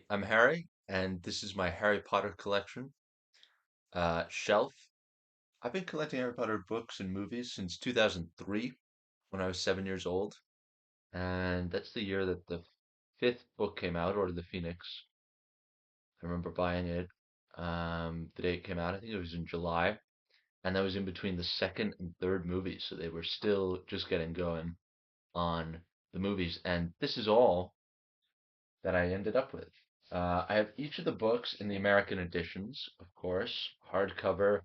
I'm Harry, and this is my Harry Potter collection shelf. I've been collecting Harry Potter books and movies since 2003 when I was 7 years old, and that's the year that the fifth book came out, Order of the Phoenix. I remember buying it the day it came out. I think it was in July, and that was in between the second and third movies, so they were still just getting going on the movies, and this is all that I ended up with. I have each of the books in the American editions, of course, hardcover,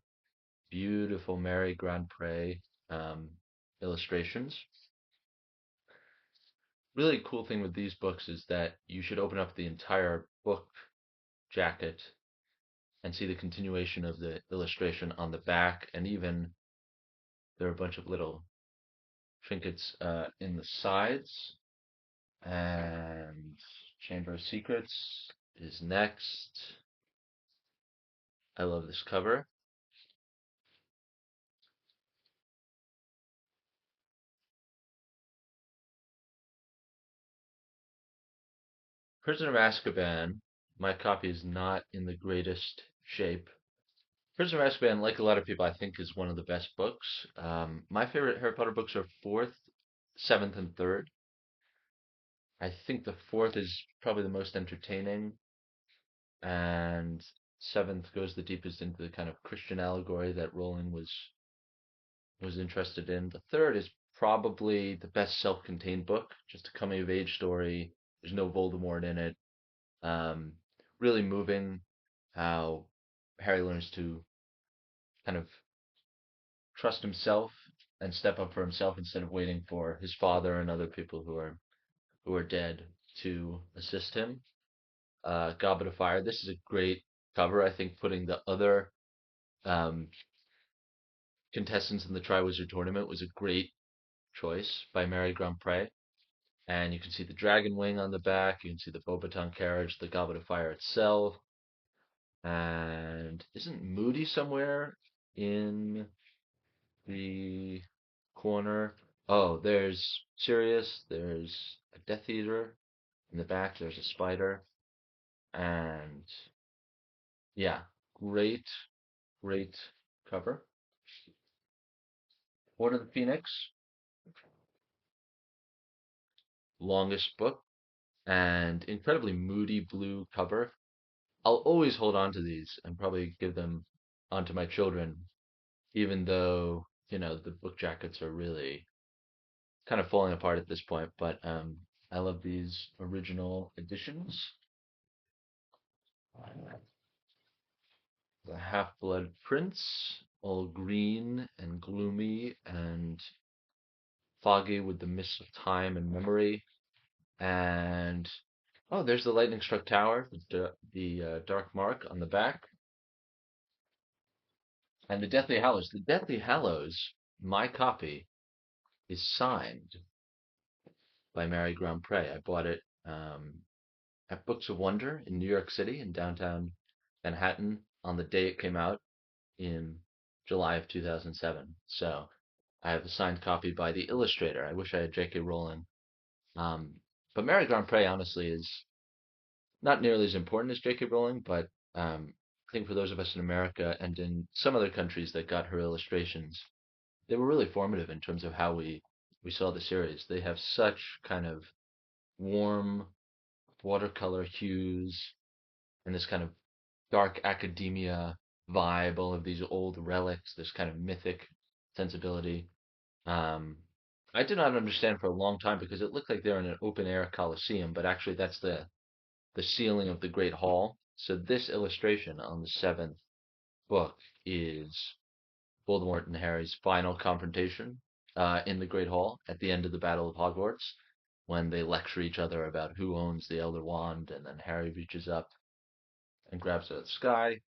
beautiful Mary Grand Pré um, illustrations. Really cool thing with these books is that you should open up the entire book jacket and see the continuation of the illustration on the back, and even there are a bunch of little trinkets in the sides. And Chamber of Secrets is next. I love this cover. Prisoner of Azkaban, my copy is not in the greatest shape. Prisoner of Azkaban, like a lot of people, I think is one of the best books. My favorite Harry Potter books are fourth, seventh, and third. I think the fourth is probably the most entertaining, and seventh goes the deepest into the kind of Christian allegory that Rowling was interested in. The third is probably the best self-contained book, just a coming of age story. There's no Voldemort in it. Um, really moving how Harry learns to kind of trust himself and step up for himself instead of waiting for his father and other people who are dead to assist him. Goblet of Fire. This is a great cover. I think putting the other um, contestants in the Triwizard Tournament was a great choice by Mary Grandpré. And you can see the dragon wing on the back. You can see the Beauxbaton carriage, the Goblet of Fire itself. And isn't Moody somewhere in the corner? Oh, there's Sirius, there's a Death Eater in the back, there's a spider, and yeah, great, great cover. Order of the Phoenix, longest book, and incredibly moody blue cover. I'll always hold on to these and probably give them onto my children, even though, the book jackets are really kind of falling apart at this point, but I love these original editions. The Half-Blood Prince, all green and gloomy and foggy with the mist of time and memory. And oh, there's the lightning struck tower, the dark mark on the back, and the Deathly Hallows. The Deathly Hallows, my copy, is signed by Mary Grandpré. I bought it at Books of Wonder in New York City in downtown Manhattan on the day it came out in July of 2007. So I have a signed copy by the illustrator. I wish I had J.K. Rowling. Um, but Mary Grandpré honestly is not nearly as important as J.K. Rowling, but I think for those of us in America and in some other countries that got her illustrations, they were really formative in terms of how we saw the series. They have such kind of warm watercolor hues and this kind of dark academia vibe, all of these old relics, this kind of mythic sensibility. Um, I did not understand for a long time because it looked like they're in an open air coliseum, but actually that's the ceiling of the Great Hall. So this illustration on the seventh book is Voldemort and Harry's final confrontation in the Great Hall at the end of the Battle of Hogwarts, when they lecture each other about who owns the Elder Wand, and then Harry reaches up and grabs it out of the sky,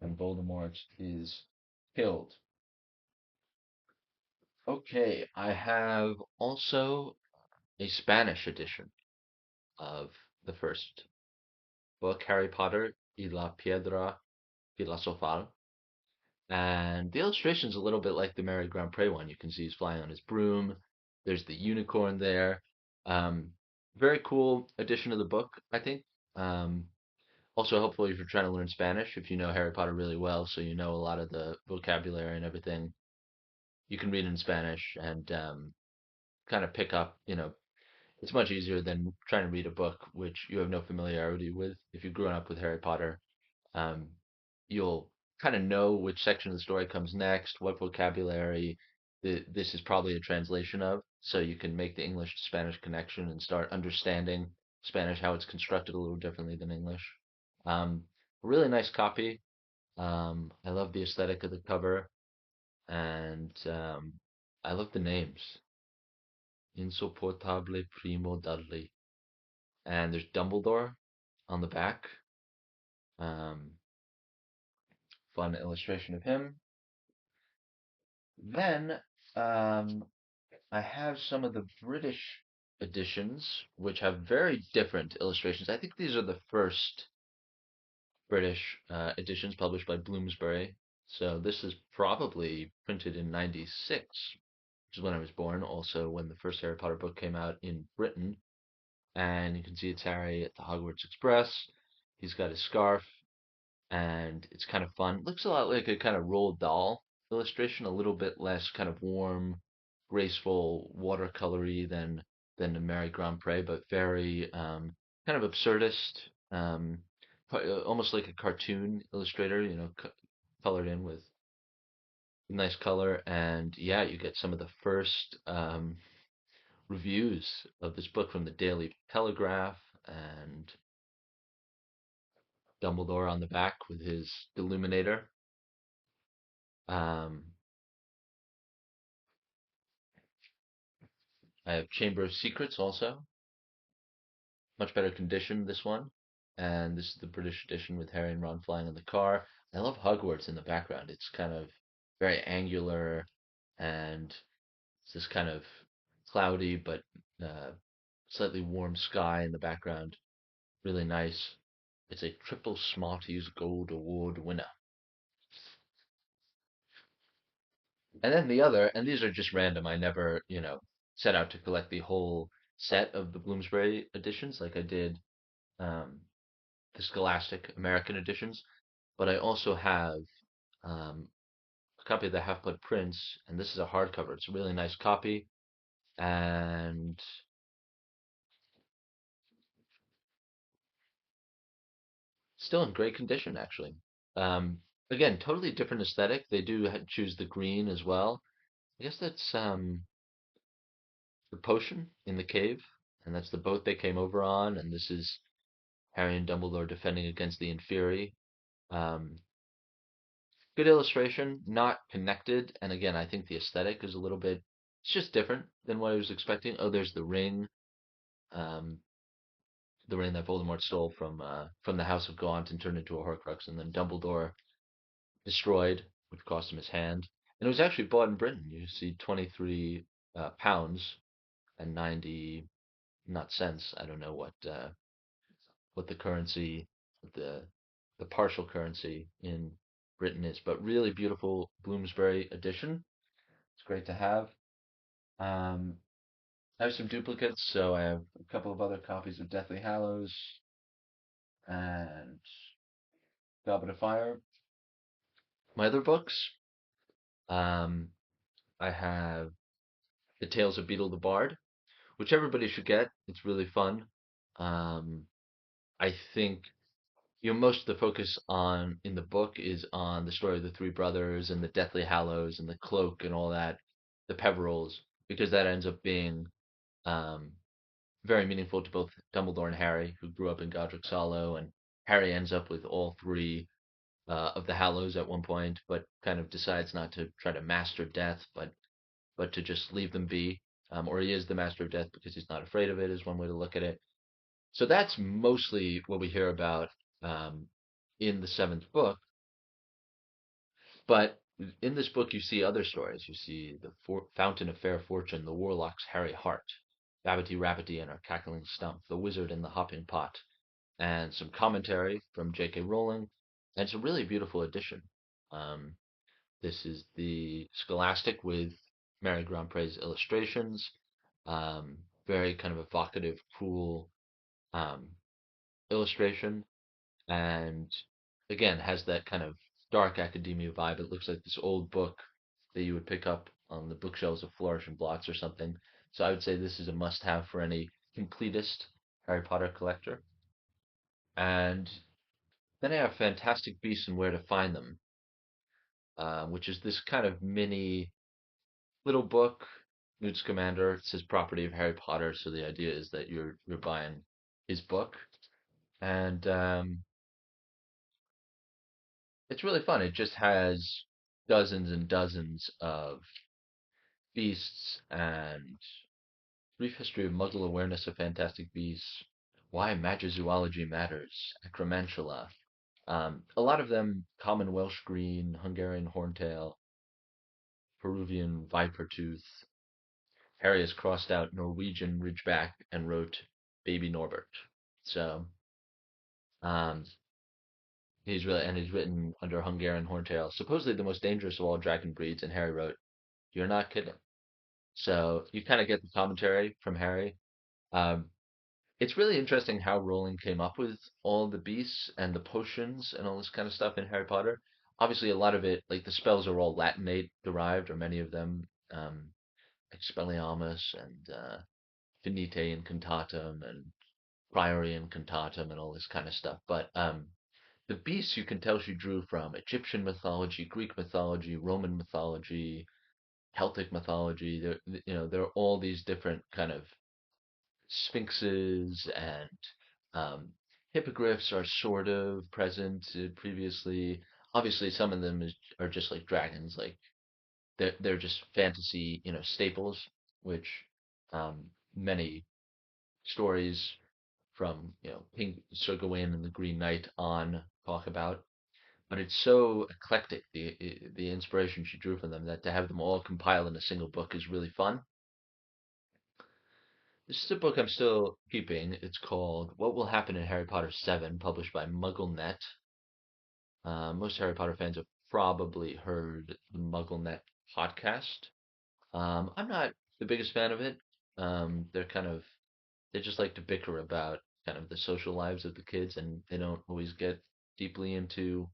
and Voldemort is killed. Okay, I have also a Spanish edition of the first book, Harry Potter y la Piedra Filosofal. And the illustration's a little bit like the Mary Grand Pré one. You can see he's flying on his broom. There's the unicorn there. Um, Very cool edition of the book, I think. Also helpful if you're trying to learn Spanish, if you know Harry Potter really well, so you know a lot of the vocabulary and everything. You can read in Spanish and kind of pick up, it's much easier than trying to read a book which you have no familiarity with. If you've grown up with Harry Potter, um, you'll kind of know which section of the story comes next, what vocabulary this is probably a translation of, so you can make the English to Spanish connection and start understanding Spanish, how it's constructed a little differently than English. Um, a really nice copy. I love the aesthetic of the cover, and I love the names. Insoportable Primo Dudley. And there's Dumbledore on the back. Um, Fun illustration of him. Then I have some of the British editions, which have very different illustrations. I think these are the first British editions published by Bloomsbury. So this is probably printed in 96, which is when I was born, also when the first Harry Potter book came out in Britain. And you can see it's Harry at the Hogwarts Express. He's got his scarf, and it's kind of fun. Looks a lot like a kind of Roald Dahl illustration, a little bit less kind of warm, graceful, watercolory than the Mary Grand Pré, but very kind of absurdist, um, almost like a cartoon illustrator, colored in with nice color. And yeah, you get some of the first reviews of this book from the Daily Telegraph and Dumbledore on the back with his Illuminator. Um, I have Chamber of Secrets also, much better condition this one, and this is the British edition with Harry and Ron flying in the car. I love Hogwarts in the background. It's kind of very angular, and it's this kind of cloudy but uh, slightly warm sky in the background. Really nice. It's a triple Smarties Gold Award winner. And then the other, and these are just random. I never, set out to collect the whole set of the Bloomsbury editions like I did um, the Scholastic American editions, but I also have um, a copy of the Half Blood Prince, and this is a hardcover. It's a really nice copy, and still in great condition, actually. Um, Again, totally different aesthetic. They do choose the green as well. I guess that's the potion in the cave, and that's the boat they came over on, and this is Harry and Dumbledore defending against the Inferi. Um, Good illustration, not connected. And again, I think the aesthetic is a little bit, it's just different than what I was expecting. Oh, there's um, the ring that Voldemort stole from the House of Gaunt and turned into a Horcrux, and then Dumbledore destroyed, which cost him his hand. And it was actually bought in Britain. You see 23 pounds and 90, not cents. I don't know what the currency, the the partial currency in Britain is, but really beautiful Bloomsbury edition. It's great to have. Um, I have some duplicates, so I have a couple of other copies of Deathly Hallows and Goblet of Fire. My other books, um, I have The Tales of Beetle the Bard, which everybody should get. It's really fun. Um, I think most of the focus on in the book is on the story of the three brothers and the Deathly Hallows and the cloak and all that, the Peverils, because that ends up being um, very meaningful to both Dumbledore and Harry, who grew up in Godric's Hollow, and Harry ends up with all three of the Hallows at one point, but kind of decides not to try to master death, but to just leave them be. Or he is the master of death because he's not afraid of it, is one way to look at it. So that's mostly what we hear about um, in the seventh book. But in this book, you see other stories. You see the Fountain of Fair Fortune, the Warlock's Harry Hart, Babbity Rabbity and Our Cackling Stump, The Wizard and the Hopping Pot, and some commentary from J.K. Rowling. And it's a really beautiful edition. Um, this is the Scholastic with Mary Grand Pré's illustrations. Very kind of evocative, cool um, illustration. and again has that kind of dark academia vibe. It looks like this old book that you would pick up on the bookshelves of Flourish and Blocks or something. So I would say this is a must-have for any completist Harry Potter collector. And then I have Fantastic Beasts and Where to Find Them, which is this kind of mini little book. Newt Scamander, it's his property of Harry Potter, so the idea is that you're buying his book, and it's really fun. It just has dozens and dozens of beasts and brief history of Muggle awareness of fantastic beasts, why magizoology matters, Acromantula. A lot of them common Welsh green, Hungarian horntail, Peruvian viper tooth. Harry has crossed out Norwegian ridgeback and wrote Baby Norbert. So um, he's written under Hungarian horntail, supposedly the most dangerous of all dragon breeds. And Harry wrote, "You're not kidding." So you kind of get the commentary from Harry. Um, it's really interesting how Rowling came up with all the beasts and the potions and all this kind of stuff in Harry Potter. Obviously, a lot of it, like the spells, are all Latinate derived, or many of them, Expelliarmus and Finite Incantatem and Priori Incantatem and all this kind of stuff. But the beasts you can tell she drew from Egyptian mythology, Greek mythology, Roman mythology, Celtic mythology. There are all these different kind of sphinxes and um, hippogriffs are sort of present previously. Obviously, some of them are just like dragons, like they're just fantasy, staples, which um, many stories from King Sir Gawain and the Green Knight on talk about. But it's so eclectic, the inspiration she drew from them, that to have them all compiled in a single book is really fun. This is a book I'm still keeping. It's called What Will Happen in Harry Potter 7, published by MuggleNet. Most Harry Potter fans have probably heard the MuggleNet podcast. I'm not the biggest fan of it. They just like to bicker about kind of the social lives of the kids, and they don't always get deeply into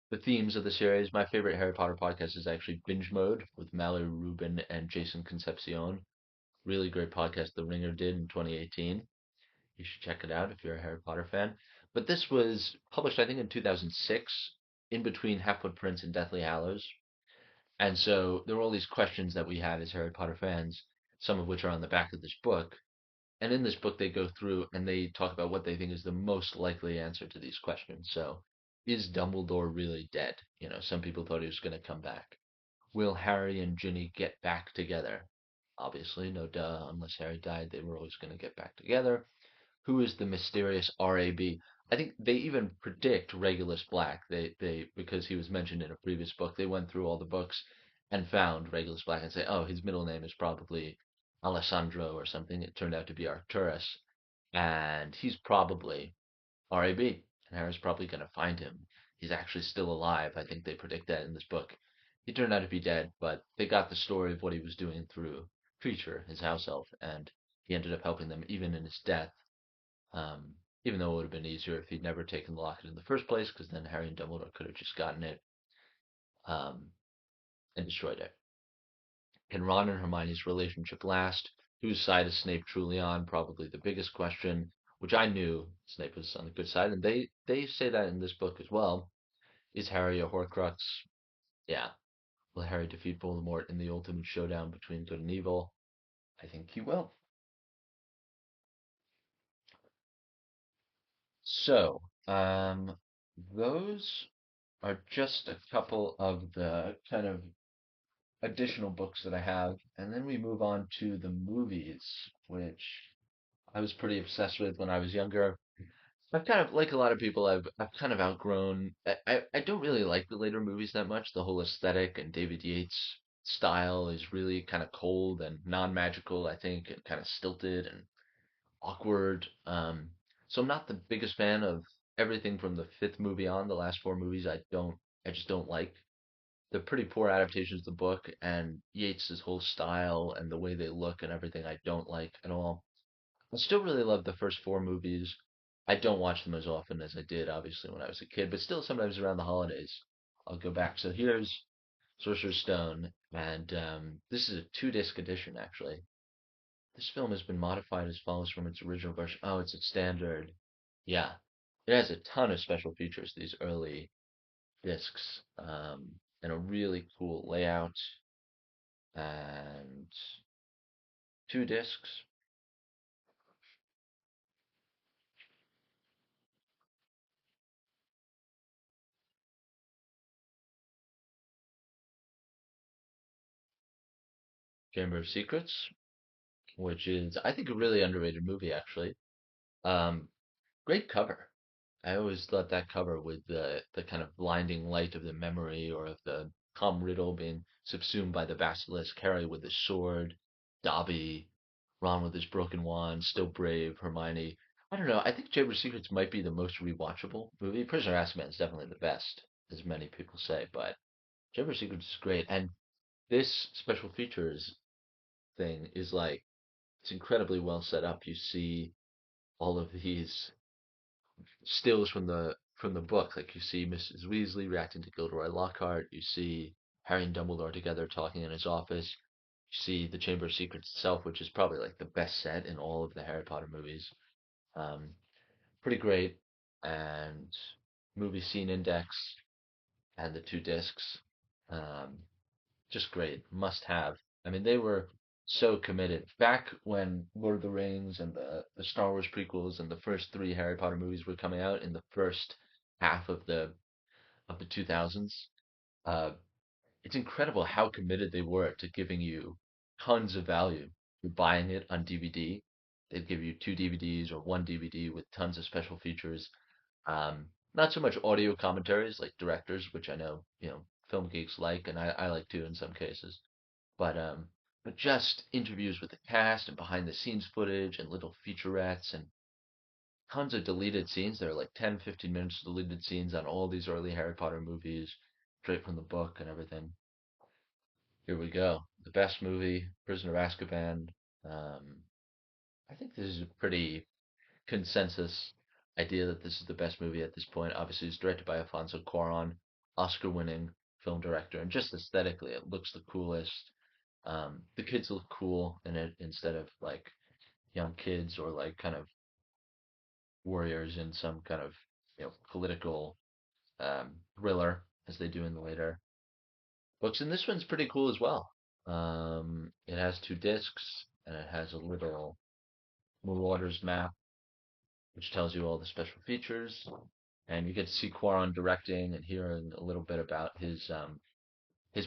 the themes of the series. My favorite Harry Potter podcast is actually Binge Mode with Mallory Rubin and Jason Concepcion. Really great podcast The Ringer did in 2018. You should check it out if you're a Harry Potter fan. But this was published, I think, in 2006, in between Half-Blood Prince and Deathly Hallows. And so there are all these questions that we have as Harry Potter fans, some of which are on the back of this book. And in this book, they go through and they talk about what they think is the most likely answer to these questions. So, is Dumbledore really dead? Some people thought he was going to come back. Will Harry and Ginny get back together? Obviously, no duh. Unless Harry died, they were always going to get back together. Who is the mysterious RAB? I think they even predict Regulus Black. They because he was mentioned in a previous book. They went through all the books and found Regulus Black and say, oh, his middle name is probably Alessandro or something. It turned out to be Arcturus, and he's probably RAB, and Harry's probably going to find him. He's actually still alive. I think they predict that in this book. He turned out to be dead, but they got the story of what he was doing through Creature, his house elf, and he ended up helping them even in his death. Even though it would have been easier if he'd never taken the locket in the first place, because then Harry and Dumbledore could have just gotten it um, and destroyed it. Can Ron and Hermione's relationship last? Whose side is Snape truly on? Probably the biggest question, which I knew Snape was on the good side, and they say that in this book as well. Is Harry a Horcrux? Yeah. Will Harry defeat Voldemort in the ultimate showdown between good and evil? I think he will. So, those are just a couple of the kind of additional books that I have, and then we move on to the movies, which I was pretty obsessed with when I was younger. I've kind of, like a lot of people, I've kind of outgrown. I don't really like the later movies that much. The whole aesthetic and David Yates' style is really kind of cold and non-magical, I think, and kind of stilted and awkward. So I'm not the biggest fan of everything from the fifth movie on. The last four movies, I just don't like. They're pretty poor adaptations of the book, and Yates' whole style and the way they look and everything I don't like at all. I still really love the first four movies. I don't watch them as often as I did, obviously, when I was a kid, but still sometimes around the holidays I'll go back. So here's Sorcerer's Stone, and this is a two-disc edition, actually. This film has been modified as follows from its original version. Oh, it's a standard. Yeah, it has a ton of special features, these early discs, and a really cool layout, and two discs. Chamber of Secrets, which is, I think, a really underrated movie, actually. Um, Great cover. I always thought that cover with the kind of blinding light of the memory or of the Tom Riddle being subsumed by the basilisk, Harry with his sword, Dobby, Ron with his broken wand, still brave, Hermione. I don't know. I think Chamber of Secrets might be the most rewatchable movie. Prisoner of Azkaban is definitely the best, as many people say, but Chamber of Secrets is great. And this special features thing is like it's incredibly well set up. You see all of these stills from the book. Like you see Mrs. Weasley reacting to Gilderoy Lockhart. You see Harry and Dumbledore together talking in his office. You see the Chamber of Secrets itself, which is probably like the best set in all of the Harry Potter movies. Um, Pretty great. And movie scene index and the two discs. Um, just great. Must have. I mean, they were so committed. Back when Lord of the Rings and the Star Wars prequels and the first three Harry Potter movies were coming out in the first half of the 2000s, uh, it's incredible how committed they were to giving you tons of value. You're buying it on DVD. They'd give you two DVDs or one DVD with tons of special features. Not so much audio commentaries like directors, which I know, film geeks like, and I like too in some cases but just interviews with the cast and behind the scenes footage and little featurettes and tons of deleted scenes. There are like 10, 15 minutes of deleted scenes on all these early Harry Potter movies, straight from the book and everything. Here we go. The best movie, Prisoner of Azkaban. Um, I think this is a pretty consensus idea that this is the best movie at this point. Obviously, it's directed by Alfonso Cuarón, Oscar-winning film director, and just aesthetically, it looks the coolest. The kids look cool in it instead of like young kids or like kind of warriors in some kind of political thriller as they do in the later books. And this one's pretty cool as well. It has two discs and it has a little Marauders map which tells you all the special features. And you get to see Quaron directing and hearing a little bit about his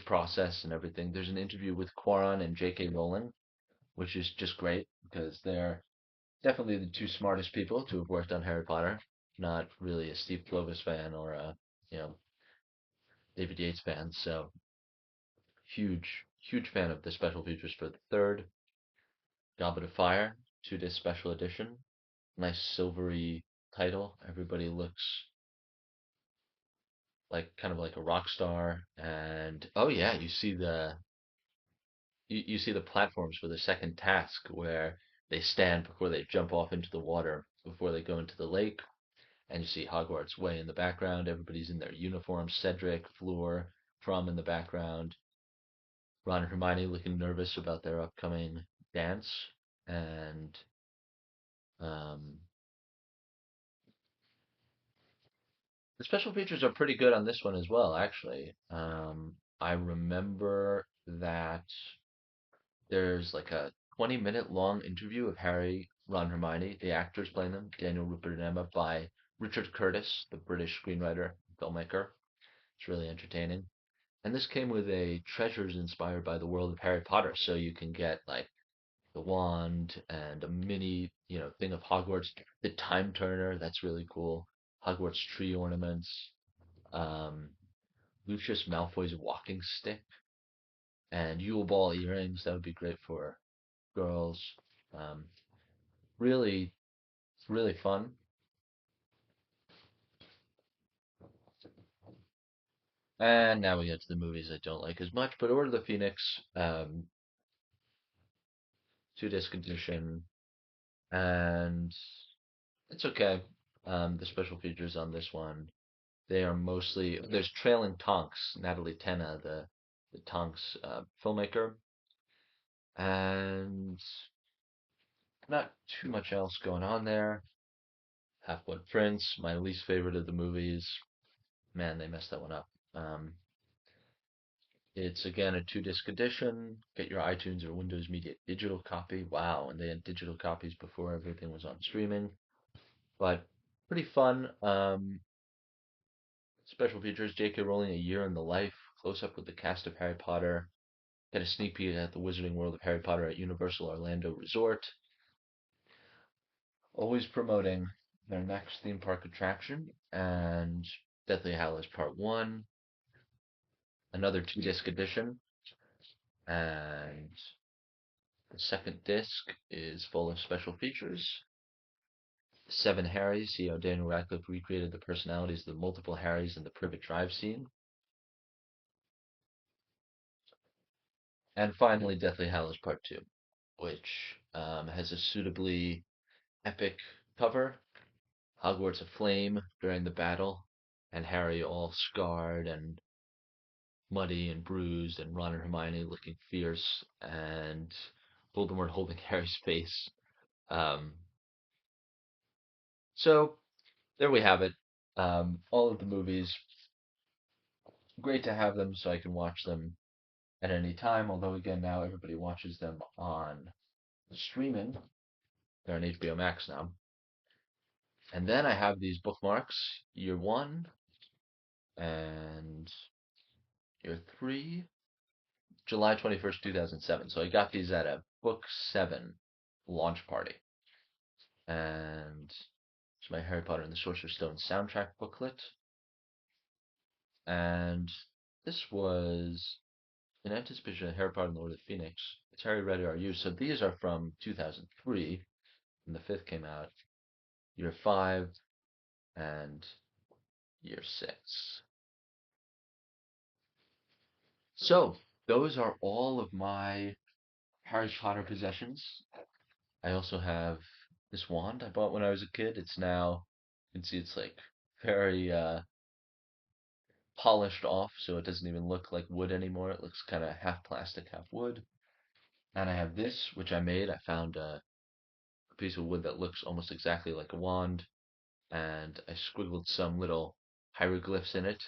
process and everything. There's an interview with Quaron and J.K. Rowling, which is just great because they're definitely the two smartest people to have worked on Harry Potter. Not really a Steve Kloves fan or a you know David Yates fan. So huge fan of the special features for the third Goblet of Fire, two-disc special edition. Nice silvery title. Everybody looks like kind of like a rock star. And oh yeah, you see the platforms for the second task where they stand before they jump off into the water before they go into the lake. And you see Hogwarts way in the background. Everybody's in their uniforms. Cedric, Fleur, Krum in the background. Ron and Hermione looking nervous about their upcoming dance. And um, the special features are pretty good on this one as well, actually. I remember that there's like a 20-minute long interview of Harry, Ron, Hermione, the actors playing them, Daniel, Rupert, and Emma, by Richard Curtis, the British screenwriter, filmmaker. It's really entertaining. And this came with a treasures inspired by the world of Harry Potter, so you can get like the wand and a mini, thing of Hogwarts, the time turner, that's really cool. Hogwarts tree ornaments, um, Lucius Malfoy's walking stick, and Yule Ball earrings. That would be great for girls. Um, really, really fun. And now we get to the movies I don't like as much, but Order of the Phoenix, two disc edition, and it's okay. The special features on this one, they are mostly there's trailing Tonks, Natalie Tena, the Tonks filmmaker, and not too much else going on there. Half-Blood Prince, my least favorite of the movies. Man, they messed that one up. It's again a two-disc edition. Get your iTunes or Windows Media digital copy. Wow, and they had digital copies before everything was on streaming. But pretty fun. Special features: J.K. Rowling, A Year in the Life, close up with the cast of Harry Potter. Get a sneak peek at the Wizarding World of Harry Potter at Universal Orlando Resort. Always promoting their next theme park attraction, and Deathly Hallows Part 1, another two-disc edition, and the second disc is full of special features. Seven Harrys, see how Daniel Radcliffe recreated the personalities of the multiple Harrys in the Privet Drive scene. And finally, Deathly Hallows Part 2, which has a suitably epic cover. Hogwarts aflame during the battle, and Harry all scarred and muddy and bruised, and Ron and Hermione looking fierce, and Voldemort holding Harry's face. Um, so there we have it. All of the movies, great to have them so I can watch them at any time. Although again, now everybody watches them on streaming. They're on HBO Max now. And then I have these bookmarks, year one and year three, July 21st, 2007. So I got these at a Book 7 launch party. And it's my Harry Potter and the Sorcerer's Stone soundtrack booklet. And this was in anticipation of Harry Potter and the Order of the Phoenix. It's Harry, Ready, Are You? So these are from 2003, when the fifth came out, year 5, and year 6. So those are all of my Harry Potter possessions. I also have this wand I bought when I was a kid. It's now, you can see it's like very polished off, so it doesn't even look like wood anymore. It looks kind of half plastic, half wood. And I have this, which I made. I found a piece of wood that looks almost exactly like a wand, and I squiggled some little hieroglyphs in it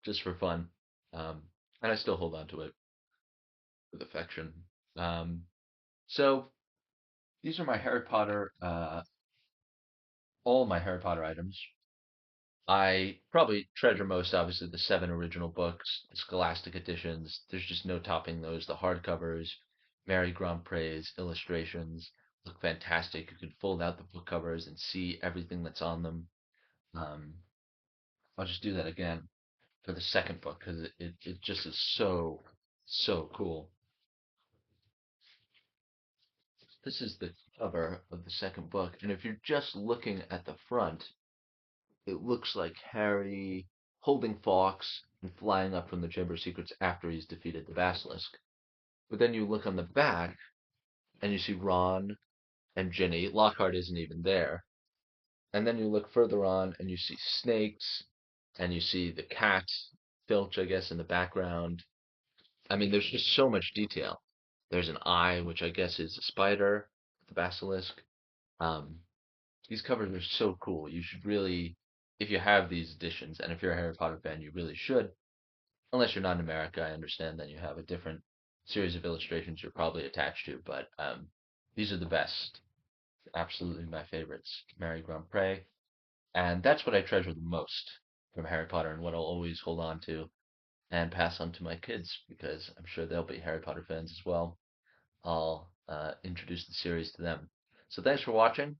just for fun. Um, and I still hold on to it with affection. Um, so these are my Harry Potter, all my Harry Potter items. I probably treasure most, obviously, the 7 original books, the Scholastic editions. There's just no topping those. The hardcovers, Mary Grandpre's illustrations look fantastic. You can fold out the book covers and see everything that's on them. Um, I'll just do that again for the second book because it just is so cool. This is the cover of the second book, and if you're just looking at the front, it looks like Harry holding Fawkes and flying up from the Chamber of Secrets after he's defeated the Basilisk. But then you look on the back and you see Ron and Ginny. Lockhart isn't even there. And then you look further on and you see snakes and you see the cat, Filch, I guess, in the background. I mean, there's just so much detail. There's an eye, which I guess is a spider, the basilisk. Um, these covers are so cool. You should really, if you have these editions, and if you're a Harry Potter fan, you really should. Unless you're not in America, I understand. Then you have a different series of illustrations you're probably attached to. But these are the best. Absolutely my favorites. Mary Grandpré, and that's what I treasure the most from Harry Potter, and what I'll always hold on to and pass on to my kids because I'm sure they'll be Harry Potter fans as well. I'll introduce the series to them. So thanks for watching.